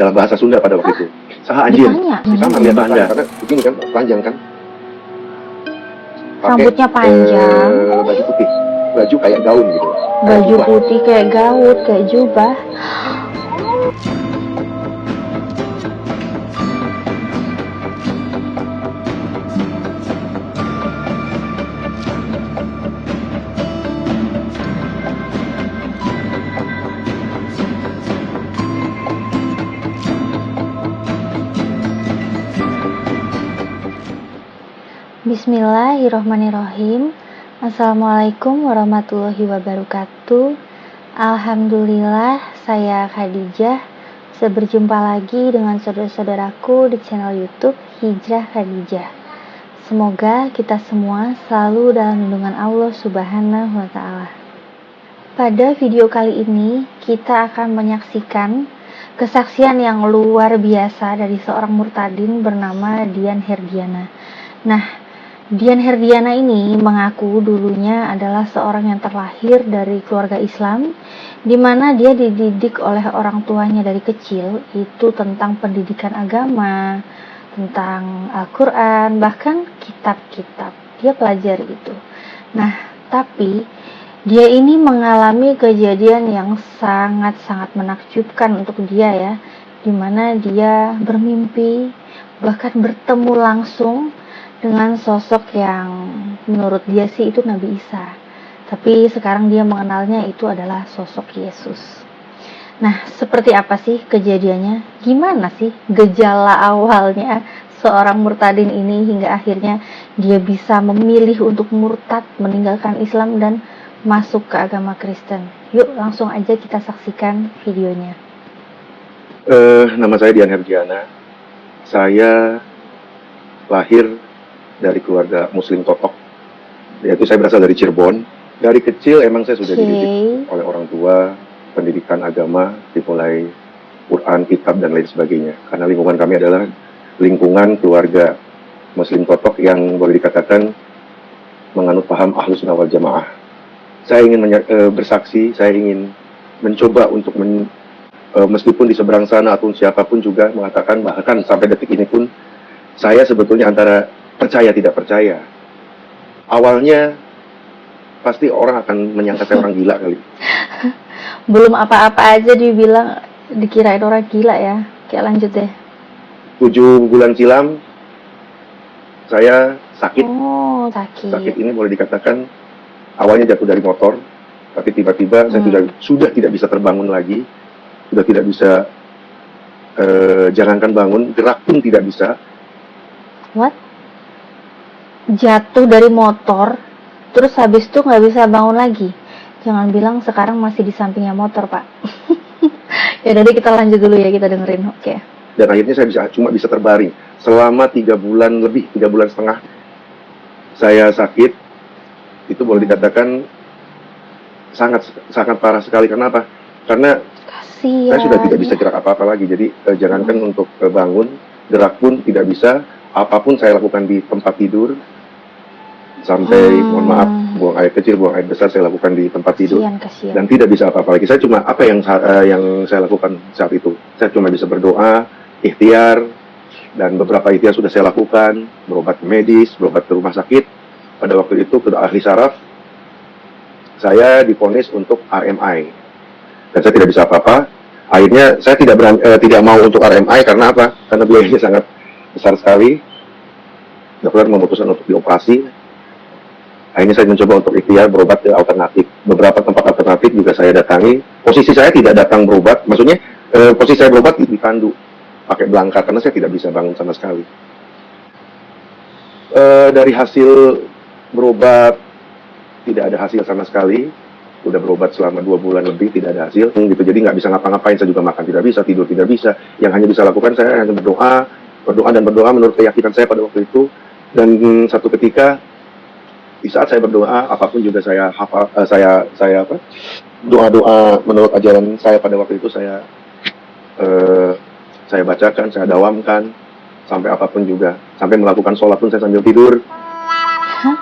dalam bahasa Sunda pada waktu itu. Saha anjir. Ditanya? Sama lihat Anda karena begini kan panjang kan. Rambutnya panjang. Baju putih, baju kayak gaun gitu. Baju putih kayak gaun, kayak jubah. Bismillahirrohmanirrohim. Assalamualaikum warahmatullahi wabarakatuh. Alhamdulillah, saya Khadijah. Berjumpa lagi dengan saudara-saudaraku di channel YouTube Hijrah Khadijah. Semoga kita semua selalu dalam lindungan Allah Subhanahu wa Ta'ala. Pada video kali ini, kita akan menyaksikan kesaksian yang luar biasa dari seorang murtadin bernama Dian Herdiana. Nah, Dian Herdiana ini mengaku dulunya adalah seorang yang terlahir dari keluarga Islam, di mana dia dididik oleh orang tuanya dari kecil, itu tentang pendidikan agama, tentang Al-Quran, bahkan kitab-kitab. Dia pelajari itu. Nah, tapi dia ini mengalami kejadian yang sangat-sangat menakjubkan untuk dia ya, di mana dia bermimpi, bahkan bertemu langsung dengan sosok yang menurut dia sih itu Nabi Isa. Tapi sekarang dia mengenalnya itu adalah sosok Yesus. Nah, seperti apa sih kejadiannya? Gimana sih gejala awalnya seorang murtadin ini hingga akhirnya dia bisa memilih untuk murtad, meninggalkan Islam dan masuk ke agama Kristen? Yuk langsung aja kita saksikan videonya. Nama saya Dian Herdiana. Saya lahir dari keluarga Muslim totok, yaitu saya berasal dari Cirebon. Dari kecil emang saya sudah dididik oleh orang tua, pendidikan agama, dimulai Quran, kitab, dan lain sebagainya. Karena lingkungan kami adalah lingkungan keluarga Muslim totok yang boleh dikatakan menganut paham Ahlus Sunnah wal Jamaah. Saya ingin bersaksi, saya ingin mencoba untuk meskipun di seberang sana atau siapapun juga mengatakan, bahkan sampai detik ini pun, saya sebetulnya antara percaya tidak percaya. Awalnya pasti orang akan menyangka saya orang gila kali. Belum apa-apa aja dibilang, dikirain orang gila ya. Kayak lanjut deh. 7 bulan silam saya sakit. Oh, sakit. Sakit ini boleh dikatakan awalnya jatuh dari motor, tapi tiba-tiba saya sudah tidak bisa terbangun lagi, sudah tidak bisa jangankan bangun, gerak pun tidak bisa. What? Jatuh dari motor, terus habis itu nggak bisa bangun lagi. Jangan bilang sekarang masih di sampingnya motor, Pak. Ya jadi kita lanjut dulu ya, kita dengerin. Oke. Dan akhirnya saya cuma bisa terbaring selama 3 bulan lebih, 3 bulan setengah saya sakit. Itu boleh dikatakan sangat parah sekali. Karena apa? Karena saya sudah tidak bisa gerak apa-apa lagi. Jadi jangankan untuk bangun, gerak pun tidak bisa. Apapun saya lakukan di tempat tidur, sampai mohon maaf, buang air kecil, buang air besar saya lakukan di tempat tidur. Kasian. Dan tidak bisa apa-apa lagi. Saya cuma apa yang saya lakukan saat itu, saya cuma bisa berdoa, ikhtiar, dan beberapa ikhtiar sudah saya lakukan, berobat ke medis, berobat ke rumah sakit. Pada waktu itu ke ahli saraf, saya divonis untuk RMI, dan saya tidak bisa apa-apa. Akhirnya saya tidak mau untuk RMI karena apa? Karena biayanya sangat besar sekali. Dokter memutuskan untuk dioperasi. Akhirnya saya mencoba untuk ikhtiar berobat ke alternatif. Beberapa tempat alternatif juga saya datangi. Posisi saya tidak datang berobat, maksudnya posisi saya berobat di tandu pakai belangkar karena saya tidak bisa bangun sama sekali. Dari hasil berobat tidak ada hasil sama sekali. Udah berobat selama 2 bulan lebih tidak ada hasil. Gitu. Jadi nggak bisa ngapa-ngapain. Saya juga makan tidak bisa, tidur tidak bisa. Yang hanya bisa lakukan saya hanya berdoa menurut keyakinan saya pada waktu itu. Dan satu ketika di saat saya berdoa, apapun juga saya hafal, doa-doa menurut ajaran saya pada waktu itu saya bacakan, saya dawamkan, sampai apapun juga, sampai melakukan sholat pun saya sambil tidur. Hah?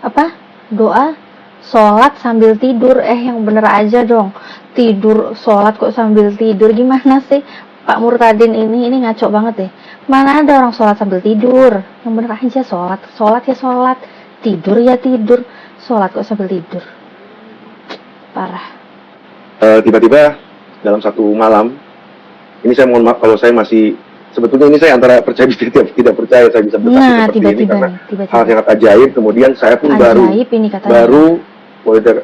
Apa? Doa? Sholat sambil tidur? Yang bener aja dong. Tidur, sholat kok sambil tidur? Gimana sih? Pak Murtadin ini ngaco banget deh. Mana ada orang sholat sambil tidur? Yang bener aja sholat ya sholat, tidur ya tidur, sholat kok sambil tidur. Parah. Tiba-tiba dalam satu malam, ini saya mohon maaf kalau saya masih, sebetulnya ini saya antara percaya tidak percaya saya bisa bersaksi seperti ini karena hal sangat ajaib. Kemudian saya pun Ajaib ini katanya. baru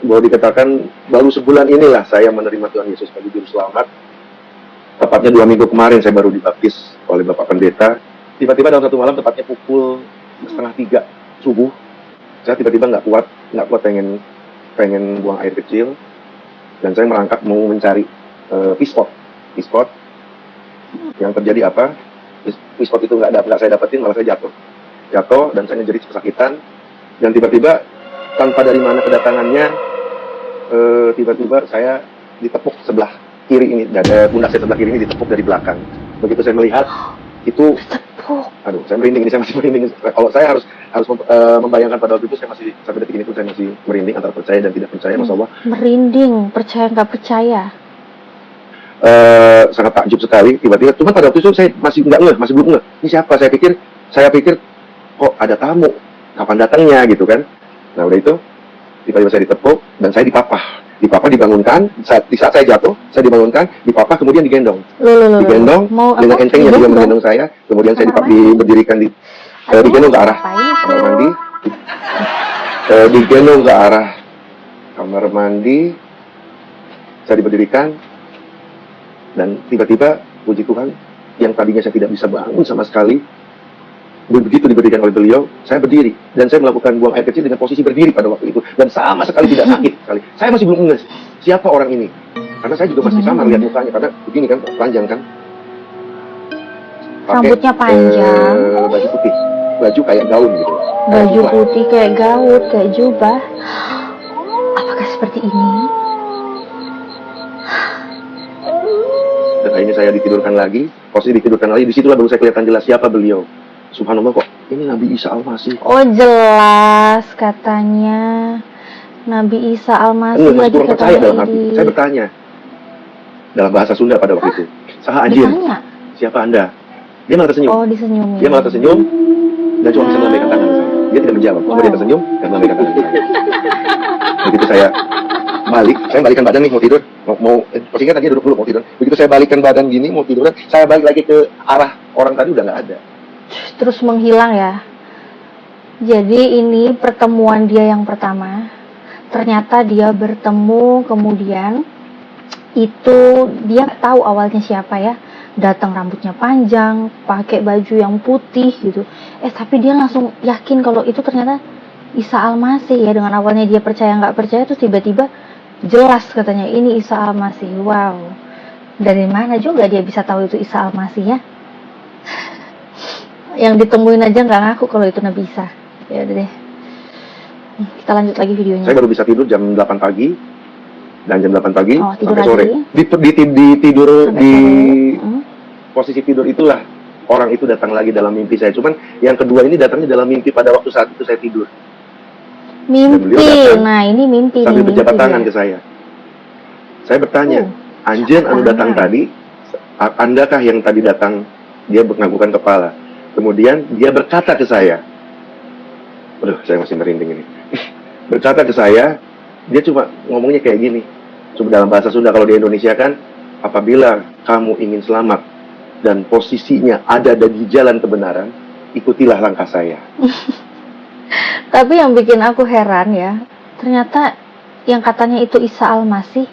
boleh dikatakan baru sebulan inilah saya menerima Tuhan Yesus sebagai juru selamat. Tepatnya 2 minggu kemarin saya baru dibaptis oleh Bapak Pendeta. Tiba-tiba dalam satu malam, tepatnya pukul 2:30 subuh, saya tiba-tiba nggak kuat pengen buang air kecil, dan saya merangkak mau mencari pispot. Yang terjadi apa? Pispot itu nggak saya dapetin, malah saya jatuh dan saya menjadi kesakitan. Dan tiba-tiba tanpa dari mana kedatangannya, tiba-tiba saya ditepuk sebelah kiri ini, dada pundak saya sebelah kiri ini ditepuk dari belakang. Begitu saya melihat itu, aduh, saya merinding. Ini saya masih merinding. Kalau saya harus membayangkan pada waktu itu, saya masih sampai detik ini pun saya masih merinding antara percaya dan tidak percaya. Masya Allah. Merinding, percaya nggak percaya. Sangat takjub sekali. Tiba-tiba, cuma pada waktu itu saya masih belum ngeh. Ini siapa? Saya pikir kok ada tamu. Kapan datangnya gitu kan? Nah udah itu, tiba-tiba saya ditepuk dan saya dipapah, dibangunkan. Di saat saya jatuh, saya dibangunkan, dipapah, kemudian digendong. Digendong dengan entengnya dia menggendong saya. Kemudian saya diberdirikan digendong ke arah kamar mandi. Digendong ke arah kamar mandi. Saya diberdirikan dan tiba-tiba puji Tuhan, yang tadinya saya tidak bisa bangun sama sekali, begitu diberikan oleh beliau, saya berdiri dan saya melakukan buang air kecil dengan posisi berdiri pada waktu itu dan sama sekali tidak sakit sekali. Saya masih belum ingat siapa orang ini karena saya juga masih sama lihat mukanya karena begini kan, panjang kan, rambutnya panjang, baju putih, baju kayak gaun gitu, baju putih kayak gaun, kayak jubah. Apakah seperti ini? Dan akhirnya saya ditidurkan lagi, posisi ditidurkan lagi, disitulah baru saya kelihatan jelas siapa beliau. Subhanallah, kok ini Nabi Isa Al-Masih. Oh jelas katanya Nabi Isa Al-Masih lagi percaya dalam hati. Saya bertanya dalam bahasa Sunda pada waktu itu, Saha anjir, siapa Anda? Dia malah tersenyum. Oh disenyumin. Dia malah tersenyum dan cuma bisa melambaikan tangan saya. Dia tidak menjawab, cuma dia tersenyum dan melambaikan tangan saya. Begitu saya balikkan badan nih mau tidur, posisinya tadi duduk dulu mau tidur. Begitu saya balikkan badan gini mau tidur, saya balik lagi ke arah orang tadi, udah nggak ada. Terus menghilang ya. Jadi ini pertemuan dia yang pertama. Ternyata dia bertemu, kemudian itu dia nggak tahu awalnya siapa ya. Datang rambutnya panjang, pakai baju yang putih gitu. Tapi dia langsung yakin kalau itu ternyata Isa Al-Masih ya. Dengan awalnya dia percaya nggak percaya, terus tiba-tiba jelas katanya ini Isa Al-Masih. Wow. Dari mana juga dia bisa tahu itu Isa Al-Masih ya? Yang ditemuin aja nggak ngaku kalau itu Nabi Isa. Ya udah deh. Kita lanjut lagi videonya. Saya baru bisa tidur jam 8 pagi. Dan jam 8 pagi sampai sore. Di posisi tidur itulah orang itu datang lagi dalam mimpi saya. Cuman yang kedua ini datangnya dalam mimpi pada waktu saat itu saya tidur. Mimpi. Nah, ini mimpi sambil nih. berjabat tangan ke saya. Saya bertanya, Anjen anu datang tadi, Andakah yang tadi datang? Dia menganggukkan kepala. Kemudian dia berkata ke saya, aduh saya masih merinding ini. Berkata ke saya, dia cuma ngomongnya kayak gini. Cuma dalam bahasa Sunda, kalau di Indonesia kan, apabila kamu ingin selamat dan posisinya ada di jalan kebenaran, ikutilah langkah saya. Tapi yang bikin aku heran ya, ternyata yang katanya itu Isa Al-Masih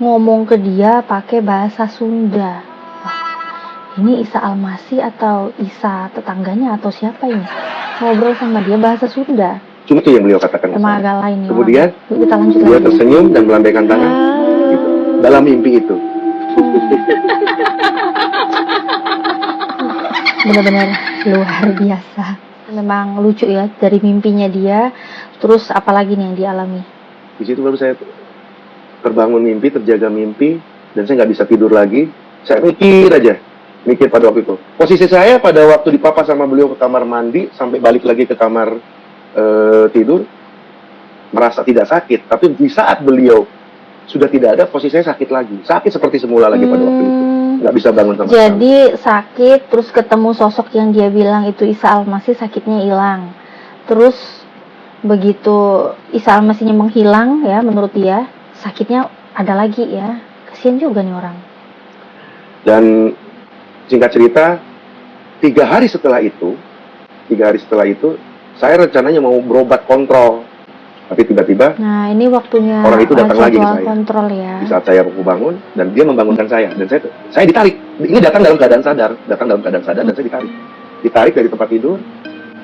ngomong ke dia pakai bahasa Sunda. Ini Isa Al-Masih atau Isa tetangganya atau siapa ini? Ngobrol sama dia bahasa Sunda. Cuma itu yang beliau katakan. Sama agak lain ya. Kemudian kita lanjut dia lagi. Tersenyum dan melambaikan tangan gitu, dalam mimpi itu. Benar-benar luar biasa. Memang lucu ya dari mimpinya dia. Terus apalagi nih yang dialami? Di situ baru saya terbangun mimpi, terjaga mimpi, dan saya nggak bisa tidur lagi. Saya mikir pada waktu itu. Posisi saya pada waktu dipapa sama beliau ke kamar mandi sampai balik lagi ke kamar tidur, merasa tidak sakit. Tapi di saat beliau sudah tidak ada, posisi saya sakit lagi. Sakit seperti semula lagi pada waktu itu. nggak bisa bangun sama sekali. Jadi sakit, terus ketemu sosok yang dia bilang itu Isa Al-Masih, sakitnya hilang. Terus begitu Isa Al-Masihnya menghilang ya, menurut dia sakitnya ada lagi ya. Kasian juga nih orang. Dan singkat cerita, 3 hari setelah itu saya rencananya mau berobat kontrol, tapi tiba-tiba Nah, ini waktunya orang itu datang lagi ke jadwal saya kontrol ya. di saat saya mau bangun, dan dia membangunkan saya, dan saya ditarik. Ini datang dalam keadaan sadar, dan saya ditarik dari tempat tidur,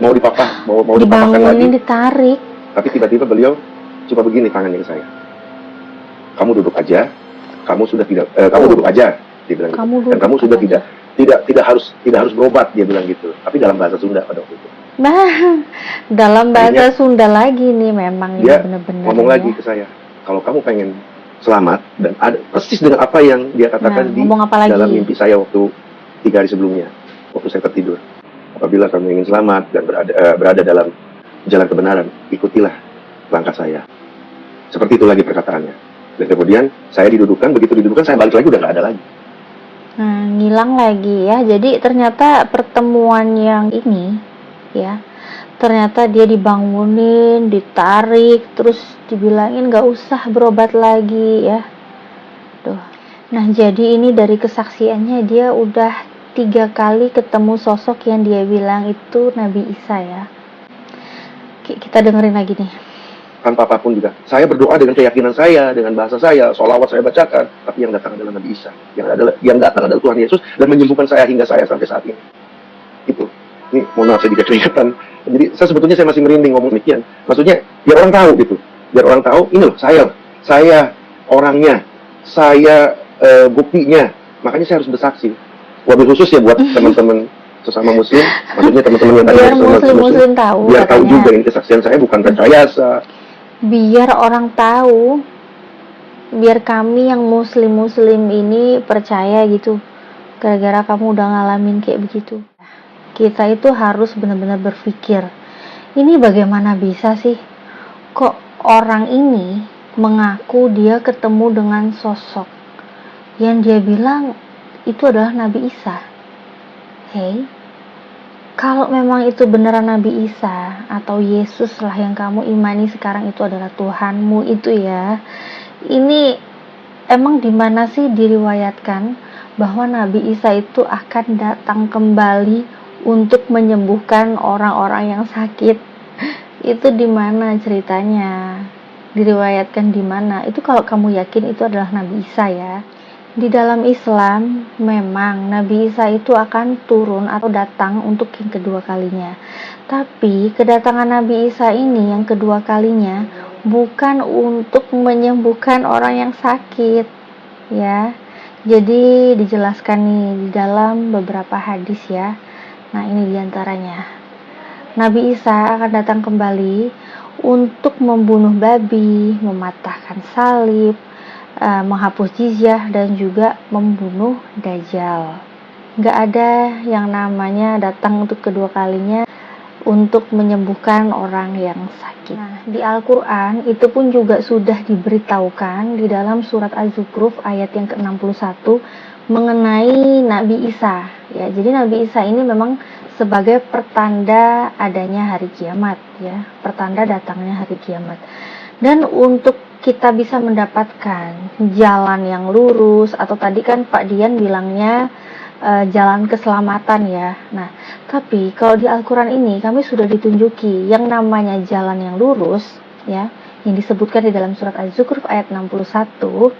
mau dipapakan lagi. Dibangunin, ditarik. Tapi tiba-tiba beliau coba begini tangannya ke saya. Kamu duduk aja. Kamu duduk aja, dia bilang gitu. Dan kamu sudah tidak harus berobat, dia bilang gitu. Tapi dalam bahasa Sunda pada waktu itu. Dalam bahasa Sunda lagi nih, memang dia benar-benar ngomong lagi ke saya, kalau kamu pengen selamat, dan ada persis dengan apa yang dia katakan dalam mimpi saya waktu 3 hari sebelumnya, waktu saya tertidur. Apabila kamu ingin selamat dan berada dalam jalan kebenaran, ikutilah langkah saya. Seperti itu lagi perkataannya. Dan kemudian saya didudukkan, begitu didudukkan saya balik lagi, udah nggak ada lagi. Nah, ngilang lagi ya. Jadi ternyata pertemuan yang ini ya, ternyata dia dibangunin, ditarik, terus dibilangin gak usah berobat lagi ya. Tuh. Nah, jadi ini dari kesaksiannya dia udah 3 kali ketemu sosok yang dia bilang itu Nabi Isa ya. Kita dengerin lagi nih. Tanpa apapun juga, saya berdoa dengan keyakinan saya, dengan bahasa saya, sholawat saya bacakan, tapi yang datang adalah Nabi Isa, yang datang adalah Tuhan Yesus, dan menyembuhkan saya hingga saya sampai saat ini. Itu. Ini mohon maaf saya juga keringetan. Jadi sebetulnya saya masih merinding ngomong demikian. Maksudnya biar orang tahu gitu, biar orang tahu ini loh saya orangnya, saya buktinya. Makanya saya harus bersaksi. Wabil khusus ya buat teman-teman sesama muslim, maksudnya teman-teman yang tadi muslim tahu, biar tahu juga ini kesaksian saya bukan rekayasa. Biar orang tahu, biar kami yang muslim ini percaya gitu, gara-gara kamu udah ngalamin kayak begitu. Kita itu harus benar-benar berpikir, ini bagaimana bisa sih kok orang ini mengaku dia ketemu dengan sosok yang dia bilang itu adalah Nabi Isa. Hey, kalau memang itu beneran Nabi Isa atau Yesus lah yang kamu imani sekarang itu adalah Tuhanmu itu ya, ini emang dimana sih diriwayatkan bahwa Nabi Isa itu akan datang kembali untuk menyembuhkan orang-orang yang sakit? Itu dimana ceritanya? Diriwayatkan dimana? Itu kalau kamu yakin itu adalah Nabi Isa ya. Di dalam Islam memang Nabi Isa itu akan turun atau datang untuk yang kedua kalinya. Tapi kedatangan Nabi Isa ini yang kedua kalinya bukan untuk menyembuhkan orang yang sakit ya. Jadi dijelaskan nih di dalam beberapa hadis ya. Nah, ini diantaranya. Nabi Isa akan datang kembali untuk membunuh babi, mematahkan salib, menghapus jizyah, dan juga membunuh Dajjal. Gak ada yang namanya datang untuk kedua kalinya untuk menyembuhkan orang yang sakit. Nah, di Al-Quran itu pun juga sudah diberitahukan di dalam surat Az-Zukhruf ayat yang ke-61 mengenai Nabi Isa ya. Jadi Nabi Isa ini memang sebagai pertanda adanya hari kiamat ya, pertanda datangnya hari kiamat. Dan untuk kita bisa mendapatkan jalan yang lurus, atau tadi kan Pak Dian bilangnya jalan keselamatan ya. Nah, tapi kalau di Al-Quran ini kami sudah ditunjuki yang namanya jalan yang lurus ya, yang disebutkan di dalam surat Az-Zukhruf ayat 61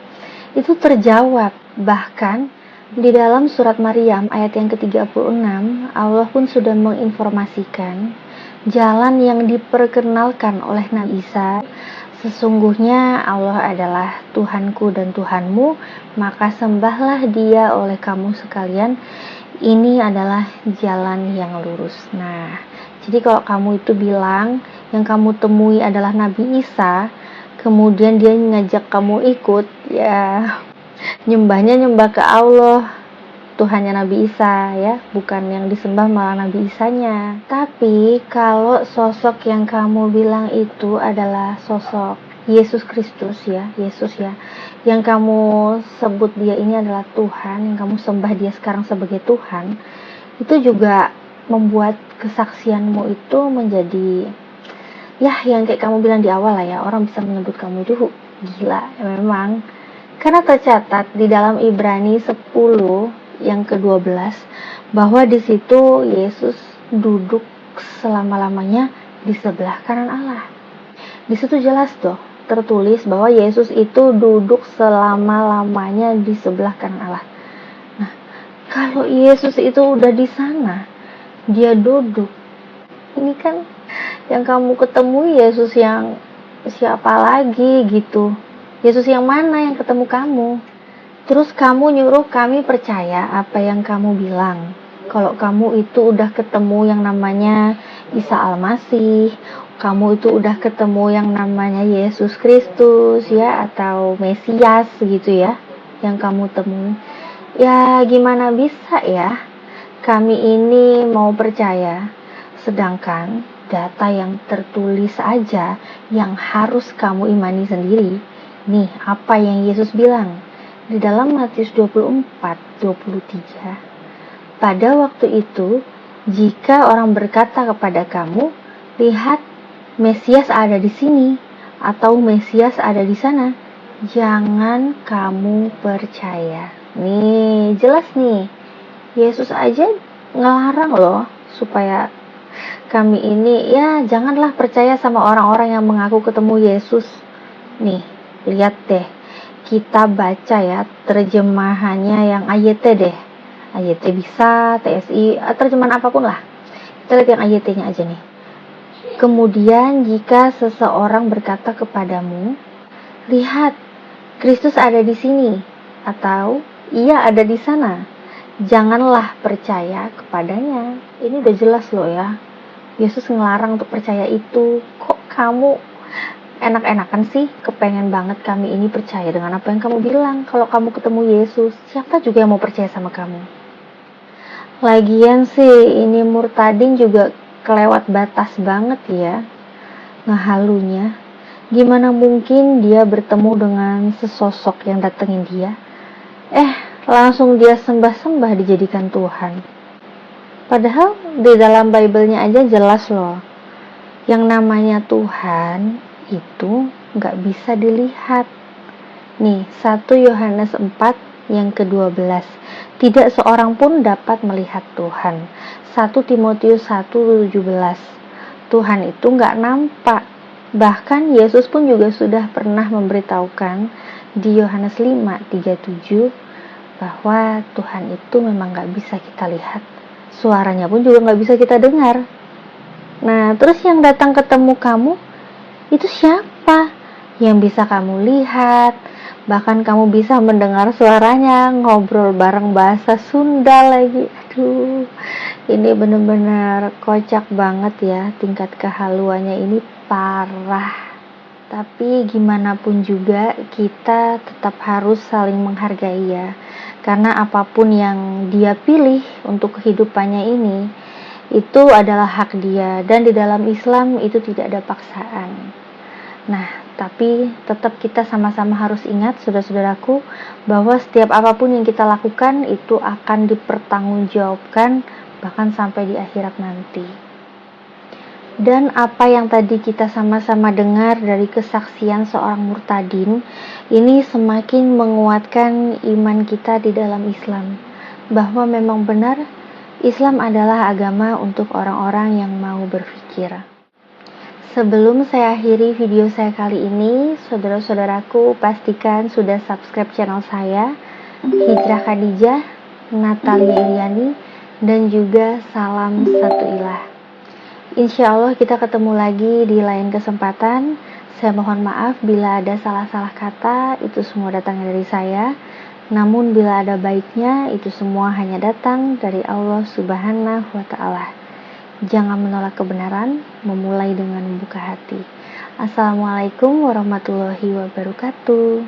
itu terjawab. Bahkan di dalam surat Maryam ayat yang ke-36 Allah pun sudah menginformasikan jalan yang diperkenalkan oleh Nabi Isa. Sesungguhnya Allah adalah Tuhanku dan Tuhanmu, maka sembahlah Dia oleh kamu sekalian. Ini adalah jalan yang lurus. Nah, jadi kalau kamu itu bilang yang kamu temui adalah Nabi Isa, kemudian dia ngajak kamu ikut, ya nyembahnya nyembah ke Allah, Tuhannya Nabi Isa ya, bukan yang disembah malah Nabi Isanya. Tapi kalau sosok yang kamu bilang itu adalah sosok Yesus Kristus ya, Yesus ya, yang kamu sebut dia ini adalah Tuhan, yang kamu sembah dia sekarang sebagai Tuhan, itu juga membuat kesaksianmu itu menjadi, ya yang kayak kamu bilang di awal lah ya, orang bisa menyebut kamu itu gila, ya memang. Karena tercatat di dalam Ibrani 10 yang ke-12 bahwa di situ Yesus duduk selama-lamanya di sebelah kanan Allah. Di situ jelas tuh tertulis bahwa Yesus itu duduk selama-lamanya di sebelah kanan Allah. Nah, kalau Yesus itu udah di sana, dia duduk. Ini kan yang kamu ketemu Yesus yang siapa lagi gitu? Yesus yang mana yang ketemu kamu? Terus kamu nyuruh kami percaya apa yang kamu bilang. Kalau kamu itu udah ketemu yang namanya Isa Al-Masih, kamu itu udah ketemu yang namanya Yesus Kristus ya, atau Mesias gitu ya, yang kamu temui. Ya gimana bisa ya kami ini mau percaya, sedangkan data yang tertulis aja yang harus kamu imani sendiri. Nih apa yang Yesus bilang di dalam Matius 24:23. Pada waktu itu, jika orang berkata kepada kamu, lihat Mesias ada di sini, atau Mesias ada di sana, jangan kamu percaya. Nih, jelas nih. Yesus aja ngelarang loh supaya kami ini, ya janganlah percaya sama orang-orang yang mengaku ketemu Yesus. Nih, lihat deh. Kita baca ya terjemahannya yang AYT deh. AYT bisa, TSI, terjemahan apapun lah. Kita lihat yang AYT-nya aja nih. Kemudian jika seseorang berkata kepadamu, lihat, Kristus ada di sini, atau ia ada di sana, janganlah percaya kepadanya. Ini udah jelas loh ya. Yesus ngelarang untuk percaya itu. Kok kamu enak-enakan sih, kepengen banget kami ini percaya dengan apa yang kamu bilang. Kalau kamu ketemu Yesus, siapa juga yang mau percaya sama kamu? Lagian sih ini murtadin juga kelewat batas banget ya ngehalunya. Gimana mungkin dia bertemu dengan sesosok yang datengin dia, langsung dia sembah-sembah dijadikan Tuhan. Padahal di dalam Bible-nya aja jelas loh, yang namanya Tuhan itu gak bisa dilihat. Nih 1 Yohanes 4 yang ke-12, tidak seorang pun dapat melihat Tuhan. 1 Timotius 1:17, Tuhan itu gak nampak. Bahkan Yesus pun juga sudah pernah memberitahukan di Yohanes 5:37 bahwa Tuhan itu memang gak bisa kita lihat, suaranya pun juga gak bisa kita dengar. Nah terus yang datang ketemu kamu itu siapa? Yang bisa kamu lihat, bahkan kamu bisa mendengar suaranya, ngobrol bareng bahasa Sunda lagi. Aduh, ini bener-bener kocak banget ya, tingkat kehaluannya ini parah. Tapi gimana pun juga kita tetap harus saling menghargai ya, karena apapun yang dia pilih untuk kehidupannya ini, itu adalah hak dia, dan di dalam Islam itu tidak ada paksaan. Nah, tapi tetap kita sama-sama harus ingat, saudara-saudaraku, bahwa setiap apapun yang kita lakukan itu akan dipertanggungjawabkan bahkan sampai di akhirat nanti. Dan apa yang tadi kita sama-sama dengar dari kesaksian seorang murtadin, ini semakin menguatkan iman kita di dalam Islam, bahwa memang benar Islam adalah agama untuk orang-orang yang mau berpikir. Sebelum saya akhiri video saya kali ini, saudara-saudaraku pastikan sudah subscribe channel saya, Hijrah Khadijah, Natalia Iriani, dan juga Salam Satu Ilah. Insya Allah kita ketemu lagi di lain kesempatan. Saya mohon maaf bila ada salah-salah kata, itu semua datang dari saya. Namun bila ada baiknya, itu semua hanya datang dari Allah Subhanahu wa Ta'ala. Jangan menolak kebenaran, memulai dengan membuka hati. Assalamualaikum warahmatullahi wabarakatuh.